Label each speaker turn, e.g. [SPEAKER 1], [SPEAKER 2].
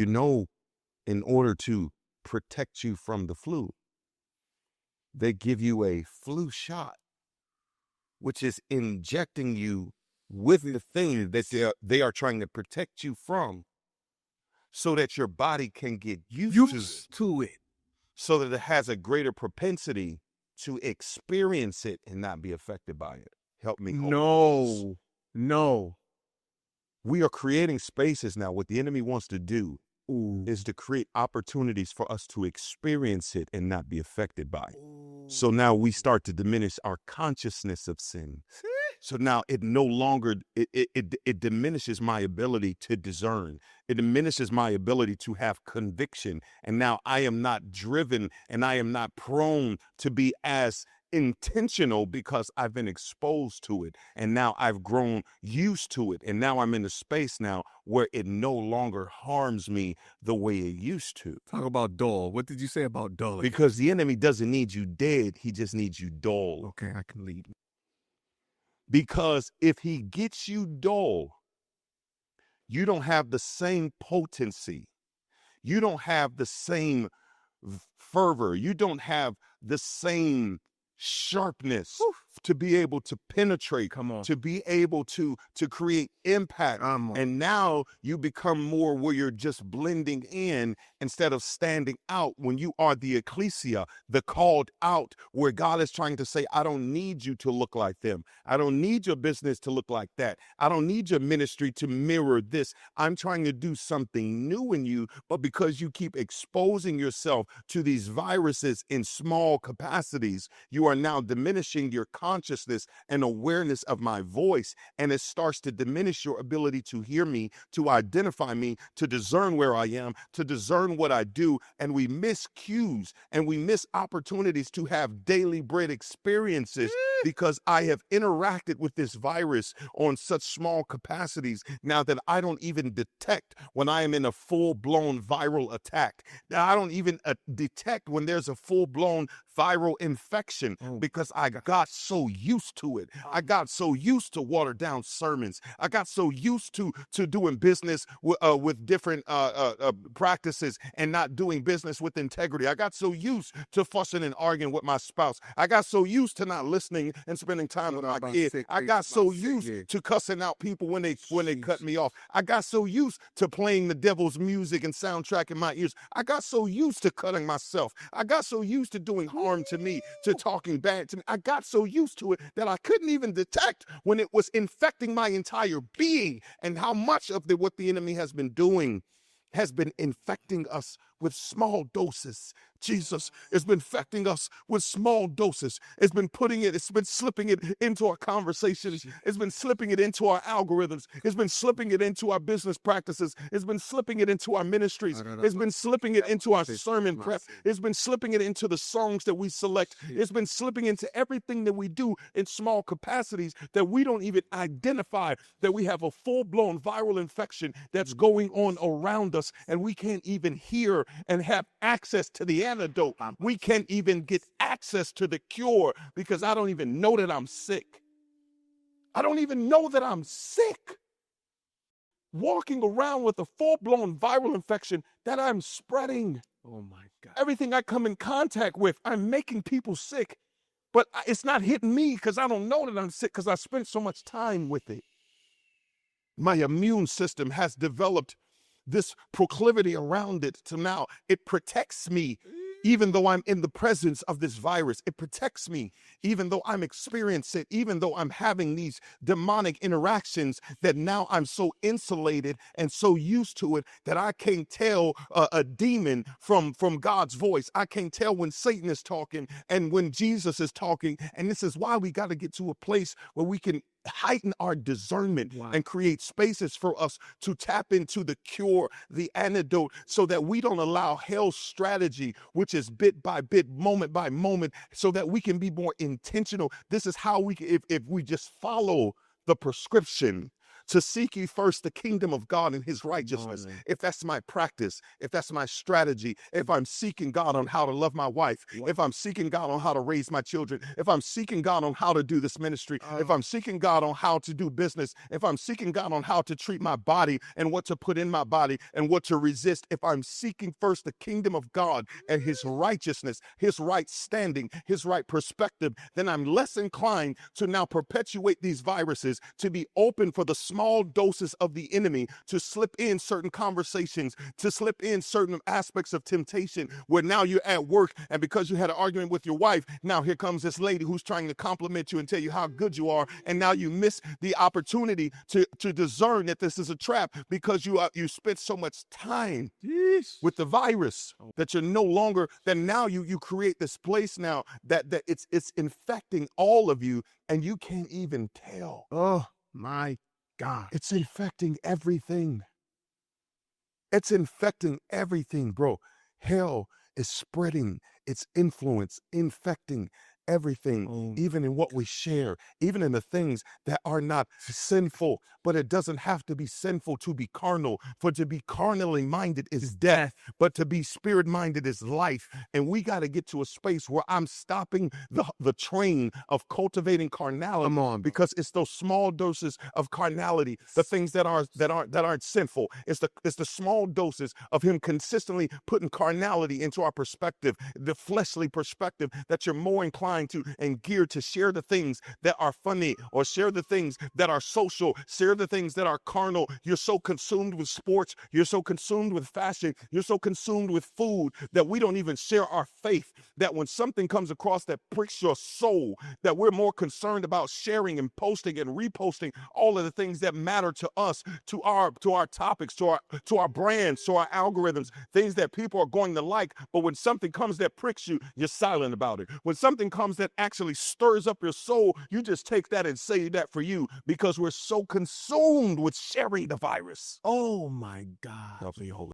[SPEAKER 1] You know, in order to protect you from the flu, they give you a flu shot, which is injecting you with the thing that they are trying to protect you from so that your body can get used to it, so that it has a greater propensity to experience it and not be affected by it. Help me.
[SPEAKER 2] No.
[SPEAKER 1] We are creating spaces now. What the enemy wants to do is to create opportunities for us to experience it and not be affected by it. So now we start to diminish our consciousness of sin. So now it no longer, it diminishes my ability to discern. It diminishes my ability to have conviction. And now I am not driven and I am not prone to be as intentional because I've been exposed to it. And now I've grown used to it. And now I'm in a space now where it no longer harms me the way it used to.
[SPEAKER 2] Talk about dull. What did you say about dull?
[SPEAKER 1] Because the enemy doesn't need you dead. He just needs you dull.
[SPEAKER 2] Okay, I can lead.
[SPEAKER 1] Because if he gets you dull, you don't have the same potency. You don't have the same fervor. You don't have the same sharpness to be able to penetrate, to be able to create impact. And now you become more where you're just blending in instead of standing out when you are the ecclesia, the called out, where God is trying to say, I don't need you to look like them. I don't need your business to look like that. I don't need your ministry to mirror this. I'm trying to do something new in you, but because you keep exposing yourself to these viruses in small capacities, you are now diminishing your consciousness and awareness of my voice, and it starts to diminish your ability to hear me, to identify me, to discern where I am, to discern what I do, and we miss cues and we miss opportunities to have daily bread experiences because I have interacted with this virus on such small capacities now that I don't even detect when I am in a full-blown viral attack. Now, I don't even detect when there's a full-blown viral infection because I got so used to it. I got so used to watered down sermons. I got so used to doing business with different practices and not doing business with integrity. I got so used to fussing and arguing with my spouse. I got so used to not listening and spending time with my kids. I got so used to cussing out people when they cut me off. I got so used to playing the devil's music and soundtrack in my ears. I got so used to cutting myself. I got so used to doing harm to me, to talking bad to me. I got so used to it that I couldn't even detect when it was infecting my entire being, and how much of what the enemy has been doing has been infecting us with small doses. Jesus has been infecting us with small doses. It's been slipping it into our conversations. It's been slipping it into our algorithms. It's been slipping it into our business practices. It's been slipping it into our ministries. It's been slipping it into our sermon prep. It's been slipping it into the songs that we select. It's been slipping into everything that we do in small capacities that we don't even identify that we have a full-blown viral infection that's going on around us, and we can't even hear and have access to the antidote. We can't even get access to the cure because I don't even know that I'm sick. I don't even know that I'm sick. Walking around with a full-blown viral infection that I'm spreading.
[SPEAKER 2] Oh my God.
[SPEAKER 1] Everything I come in contact with, I'm making people sick, but it's not hitting me because I don't know that I'm sick because I spent so much time with it. My immune system has developed this proclivity around it to now it protects me even though I'm in the presence of this virus. It protects me even though I'm experiencing it, even though I'm having these demonic interactions, that now I'm so insulated and so used to it that I can't tell a demon from God's voice. I can't tell when Satan is talking and when Jesus is talking. And this is why we got to get to a place where we can heighten our discernment and create spaces for us to tap into the cure, the antidote, so that we don't allow hell's strategy, which is bit by bit, moment by moment, so that we can be more intentional. This is how we can, if we just follow the prescription to seek ye first the kingdom of God and his righteousness.
[SPEAKER 2] Morning.
[SPEAKER 1] If that's my practice, if that's my strategy, if I'm seeking God on how to love my wife, if I'm seeking God on how to raise my children, if I'm seeking God on how to do this ministry, if I'm seeking God on how to do business, if I'm seeking God on how to treat my body and what to put in my body and what to resist, if I'm seeking first the kingdom of God and his righteousness, his right standing, his right perspective, then I'm less inclined to now perpetuate these viruses, to be open for the small doses of the enemy to slip in certain conversations, to slip in certain aspects of temptation where now you're at work and because you had an argument with your wife, now here comes this lady who's trying to compliment you and tell you how good you are, and now you miss the opportunity to discern that this is a trap because you spent so much time with the virus that you're no longer, that now you create this place now that it's infecting all of you and you can't even tell.
[SPEAKER 2] Oh my God.
[SPEAKER 1] It's infecting everything. It's infecting everything, bro. Hell is spreading its influence, infecting everything, even in what we share, even in the things that are not sinful. But it doesn't have to be sinful to be carnal. For to be carnally minded is death, but to be spirit minded is life. And we got to get to a space where I'm stopping the train of cultivating carnality.
[SPEAKER 2] Come on, bro.
[SPEAKER 1] Because it's those small doses of carnality, the things that aren't sinful. It's the small doses of him consistently putting carnality into our perspective, the fleshly perspective, that you're more inclined to and geared to share the things that are funny or share the things that are social, share the things that are carnal. You're so consumed with sports, you're so consumed with fashion, you're so consumed with food that we don't even share our faith, that when something comes across that pricks your soul, that we're more concerned about sharing and posting and reposting all of the things that matter to us, to our topics, to our brands, to our algorithms, things that people are going to like. But when something comes that pricks you, you're silent about it. When something comes that actually stirs up your soul, you just take that and say that for you, because we're so consumed with sharing the virus.
[SPEAKER 2] Oh my God.
[SPEAKER 1] Help me, Holy